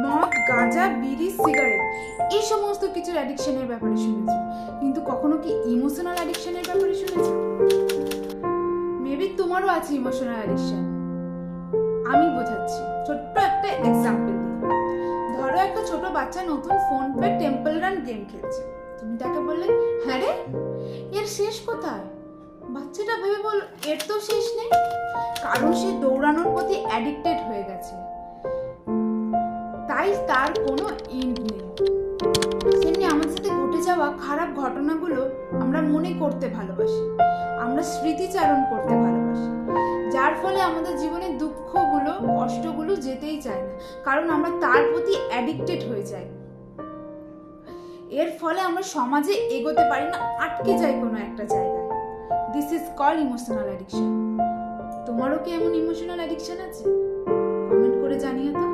মদ, গাঁজা, বিড়ি, সিগারেট এই সমস্ত কিছুর অ্যাডিকশনের ব্যাপারে শুনেছো, কিন্তু কখনো কি ইমোশনাল অ্যাডিকশনের ব্যাপারে শুনেছো? মেবি তোমারও আছে ইমোশনাল অ্যাডিকশন। আমি বোঝাচ্ছি ছোট্ট একটা এক্সাম্পল দিয়ে। ধরো একটা ছোট বাচ্চা নতুন phone pay temple run game খেলছে। তুমি তাকে বললে, হ্যাঁ রে, এর শেষ কোথায়? বাচ্চাটা ভেবে বল, এর তো শেষ নেই, কারণ সে দৌড়ানোর প্রতি অ্যাডিক্টেড হয়ে গেছে, তাই তার কোনো এন্ড নেই। সেমনি আমাদের সাথে ঘটে যাওয়া খারাপ ঘটনাগুলো আমরা মনে করতে ভালোবাসি, আমরা স্মৃতিচারণ করতে ভালোবাসি, যার ফলে আমাদের জীবনে দুঃখগুলো, কষ্টগুলো যেতেই চায় না, কারণ আমরা তার প্রতি অ্যাডিক্টেড হয়ে যাই। এর ফলে আমরা সমাজে এগোতে পারি না, আটকে যাই কোনো একটা জায়গায়। This is call emotional addiction. তোমারও কি এমন ইমোশনাল অ্যাডিকশন আছে? কমেন্ট করে জানিও তো।